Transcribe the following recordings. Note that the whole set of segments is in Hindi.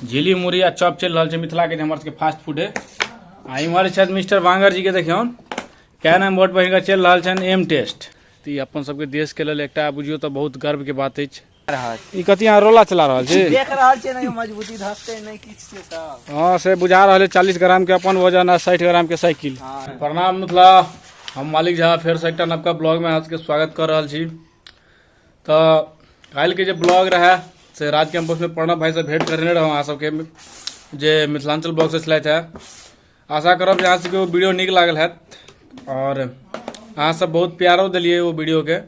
झिली मुरही आ चॉप चल रहा है मिथिला के हमारे सबके फास्ट फूड है। आ इम्हर छथि मिस्टर बांगर जी के देखियौ क्या नाम बोर्ड पर हिनका चल रहा है एम टेस्ट। तो ये अपन सबके देश के लेल एकटा बुझियो तो बहुत गर्व के बात अछि। ई कथि यहाँ रोला चला रहा है देख रहा है नहीं मजबूती धसते नहीं किछ से सब। हाँ से बुझा रहा है 40 ग्राम के अपन वजन आ 60 ग्राम के साइकिल। प्रणाम मिथिला, हम मालिक झा फिर से एक नवका ब्लॉग में आज के स्वागत कर रहा छी। तो कल के जो ब्लॉग रहा से राज कैंपस में प्रणव भाई से भेंट करने रहा अहाँ सबके जे मिथिलांचल ब्लॉग से चलते है। आशा करब यहाँ से वो वीडियो निक लागल है और अहाँ सब बहुत प्यारो दिलिए वो वीडियो के।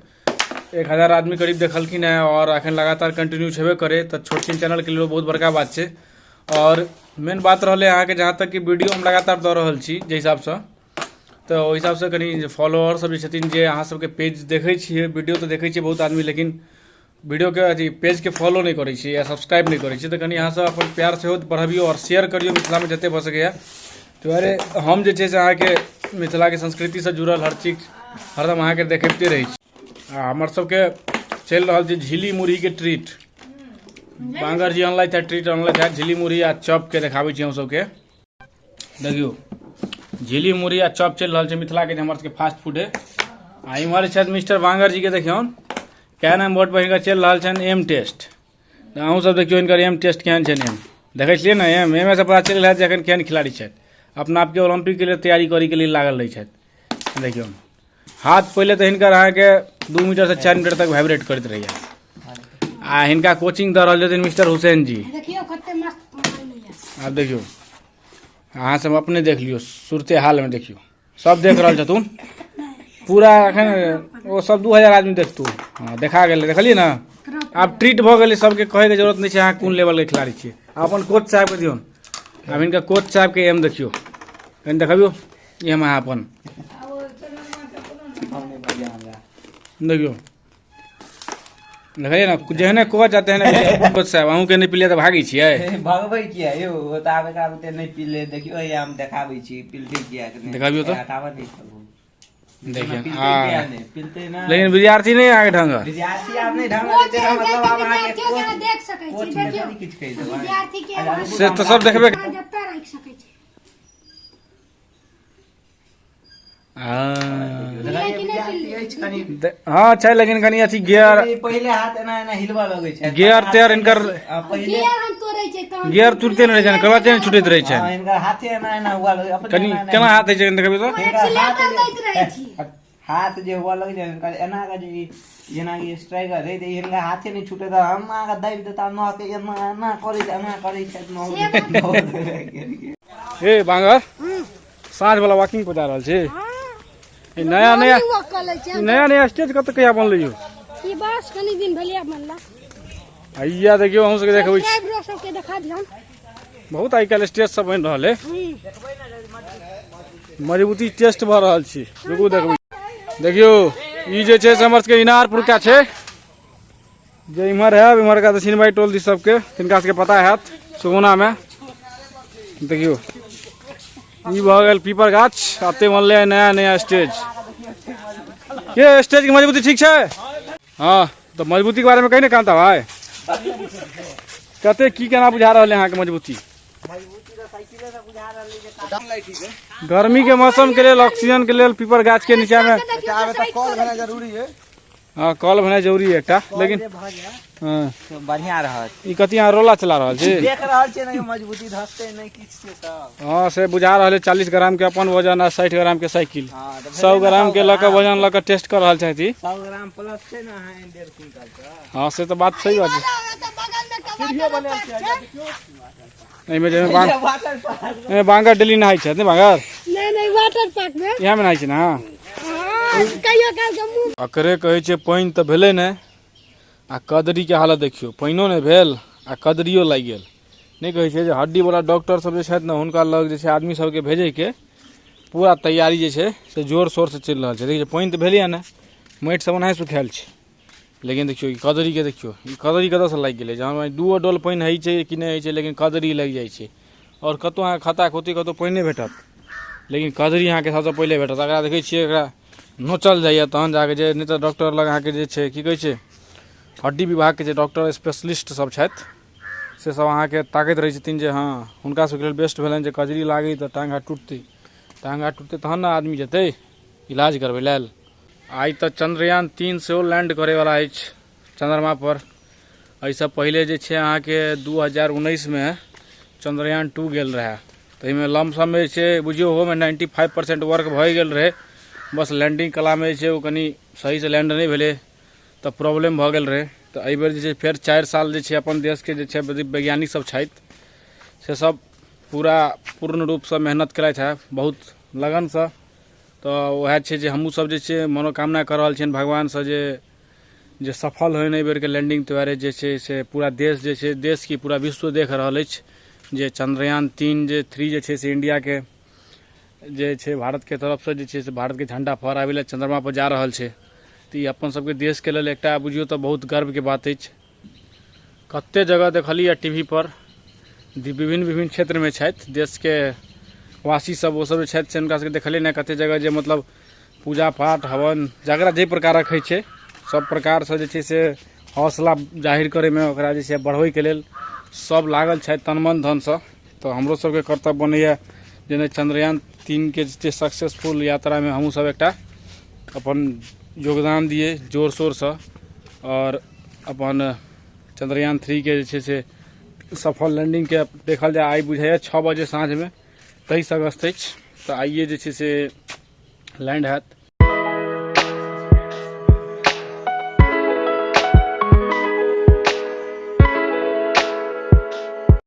1000 आदमी करीब देखलखिन है और अखन लगातार कंटिन्यू छेबे करे तो छोट छिन चैनल के लिए बहुत बड़का बात है। और मेन बात रहा अहाँ के जहाँ तक कि वीडियो हम लगातार दऽ रहल छी जे हिसाब से, तो ओहि हिसाब से कनी फॉलोअर सब जे अहाँ सबके पेज देखे छिए वीडियो तो देखे छिए बहुत आदमी, लेकिन वीडियो के अथी पेज के फॉलो नहीं करै छी या सब्सक्राइब नहीं करै छी। तो कनी अहाँ सब अपन प्यार से बढ़ाबियो और शेयर करियो मिथिला में जते भऽ सकैया। तो अरे हम जे छै से अहाँ के मिथिला के संस्कृति से जुड़ल हर चीज हरदम अहाँ के देखते रही छी। हमर सबके चल रहा है झिली मुरही के ट्रीट। बांगर जी अनलथि है ट्रीट अनलथि है झिली मुरही आ चॉप के देखाबै छी हम सबके। देखियो झिली मुरही आ चॉप चल रहा है मिथिला के हमारे सबके फास्ट फूड है। आ इम्हर छथि मिस्टर बांगर जी के देखियौ क्या नाम बोर्ड पर हिनका चल रहा है एम टेस्ट। अहूँ सब देखियो इनकर एम टेस्ट केहन छै एम देखे छियै ना। एम से पता चल रहा है एखन केहन खिलाड़ी छथि, अपना आपके ओलंपिक के लिए तैयारी करे के लिए लागल रही छथि। देखियो हाथ पहले तो हिनकर अहाँ के 2 मीटर से 4 मीटर तक वाइब्रेट करते रहिए। आ हिनका कोचिंग दऽ रहल छथिन मिस्टर हुसैन जी। आप देखियो अहाँ सब अपने देख लियो सूरते हाल में देखियो सब देख रहा छथुन पूरा अखन वो सब 2000 आदमी देखतू। हाँ देखा गए देखलिए ना। आब ट्रीट भऽ गेलै, सबके कहे के जरूरत नहीं है अहाँ कोन लेवल के खिलाड़ी छियै। अपन कोच साहब के दियौ, आब इनका कोच साहब के एम देखियो कनि देखबियो एम अहाँ अपन देखियो देखिए ना जेहने कोच आते हैं कोच साहब अहूँ के नहीं पिलिए तो भागी छियै भगबै किया यौ बताबे का बते नहीं पिले देखियो हम देखाबै छी पिलते किया देखाबियो तो हटावा नहीं करू देखिए। हां पिलते ना लेकिन विद्यार्थी नहीं आगे ढंग विद्यार्थी आप नहीं ढंग देते ना मतलब आप अहाँ के देख सकै छी देखियो किछ कहि देबै विद्यार्थी के से तो सब देखबे जत्ता राख सकै छी। हाँ छै लेकिन कनी अथी गियर पहले हाथ एना एना हिलवा लगे छै गियर तेयर इनकर पहले हम तोड़ै छै तहन गियर तुरते नहीं रहै छै कलच नहीं छूटैत रहै छै। हां इनका हाथे एना एना हुआ लगे अपन कनी केना हाथ है छै देखबे तो एक्सीलेटर दैत रहै छी। हाथ जे हुआ लगे छै इनका एना का जे जेना कि स्ट्राइकर है त इनका हाथे नहीं छूटे त हम आगा दाबि देता न के एना करे छै न ए बांगर साँझ वाला वॉकिंग पर जा रहल छी। नया नया स्टेज कत कहिया बनलै यो ई बस कनी दिन भेलिया बनला। आइया देखियो हम सबके देखबै सब्सक्राइबर सबके देखा दियौ बहुत आई काल स्टेज सब बन रहल है मजबूती टेस्ट भऽ रहल छी। रुकू देखबै देखियो ई जे छै से हमर सबके इनारपुर का छै जे इम्हर है इम्हर का दक्षिणबाई टोल दी सबके तिनका सबके पता हैत सुगुना में। देखियो ई भऽ गेल पीपर गाछ आते बनले नया नया स्टेज। के स्टेज की मजबूती ठीक छै? हाँ तो मजबूती के बारे में कहीं नहीं कहता भाई कते की केना बुझा रहल है यहाँ के मजबूती गर्मी के मौसम के लिए ऑक्सीजन के लिए पीपर गाछ के नीचा में कॉल होना जरूरी है। हाँ कॉल होना जरूरी है एकटा लेकिन हाँ बढ़िया रहत ई कथि यहाँ रोला चला रहा है देख रहा है नहीं मजबूती धसते नहीं किछ से सब। हाँ से बुझा रहा है 40 ग्राम के अपन वजन आ 60 ग्राम के साइकिल 100 ग्राम के लक वजन लक टेस्ट कर रहा है 100 ग्राम प्लस छै ना 1.5 क्विंटल का। हाँ से तो बात सही बात है। में जे बांगर डेली नहाई छै ने बांगर नहीं वाटर पार्क में यहाँ में नहाई छै ना। कहियो काल के मुंह अकरे कहे छै पानी तो भेले ने आ कदरी के हालत देखियो पानियो नहीं भेल आ कदरियो लागि गेल। नहीं कहे छै जे हड्डी वाला डॉक्टर सब जे छथि ने हुनका लग जे छै आदमी सबके भेजे के पूरा तैयारी जे छै से जोर शोर से चल रहा है। देखिए पानी तो भेले ना माटि सब ओनाहि सुखायल छै लेकिन देखियो कदरी के देखियो कदरी कतऽ से लागि गेलै जहाँ 2 डोल पानी है छै कि नहीं है छै लेकिन कदरी लग जाइ छै। और कतौ अहाँ खाता खोती कतौ पानी नहीं भेटत लेकिन कदरी अहाँ के सबसे पहले भेटत। एकरा देखै छियै एकरा नोचल जाइए तहन जाके जे नहीं तो डॉक्टर लग अहाँ के जे छै की कहै छै हड्डी विभाग के जे डॉक्टर स्पेशलिस्ट सब छथि से सब अहाँके ताकैत रहै छथिन जे हाँ हुनका सबके लेल बेस्ट भेलनि जे कजरी लागै तऽ टाँग हाथ टूटतै तहन ने आदमी जेतै इलाज करबै लेल। आइ तऽ चंद्रयान 3 सेहो लैंड करैवला अछि चंद्रमा पर। एहिसँ पहिले जे छै अहाँके 2019 में चंद्रयान 2 गेल रहै, ताहिमे लमसम जे छै बुझियौ ओहोमे 95% वर्क भऽ गेल रहै, बस लैंडिंग कलामे जे छै ओ कनि सहीसँ लैंड नहि भेलै तऽ प्रॉब्लम भऽ गेल रहै। तऽ एहि बेर जे छै फेर 4 साल जे छै अपन देशके जे छै वैज्ञानिक सब छथि से सब पूर्ण रूपसँ मेहनत केलथि है बहुत लगनसँ। तऽ वएह छै जे हमहूँ सब जे छै मनोकामना कऽ रहल छियनि भगवानसँ जे सफल होइन एहि बेरके लैंडिंग दुआरे जे छै से पूरा देश जे छै देश की पूरा विश्व देख रहल अछि जे चंद्रयान 3 जे छै से इंडियाके जे छै भारतके तरफसँ जे छै से भारतके झंडा फहराबै लए चंद्रमा पर जा रहल छै। तऽ ई अपन सबके देशके लेल एकटा बुझियौ तऽ बहुत गर्वके बात अछि। कतेक जगह देखलियै टीवी पर विभिन्न क्षेत्रमे छथि देशके वासी सब, ओ सब जे छथि से हुनका सबके देखलियै ने कतेक जगह जे मतलब पूजा पाठ हवन जकरा जे प्रकारक होइ छै सब प्रकारसँ जे छै से हौसला जाहिर करैमे ओकरा जे छै बढ़बैके लेल सब लागल छथि तन मन धनसँ। तऽ हमरो सबके कर्तव्य बनैया जे नहि चंद्रयान 3 के जे सक्सेसफुल यात्रामे हमहूँ सब एकटा अपन योगदान दिए जोर शोरसँ, और अपन चंद्रयान 3 के जे छै से सफल लैंडिंगके देखल जाय। आइ बुझाइए 6 बजे साँझमे 23 अगस्त अछि, तऽ आइए जे छै से लैंड हैत।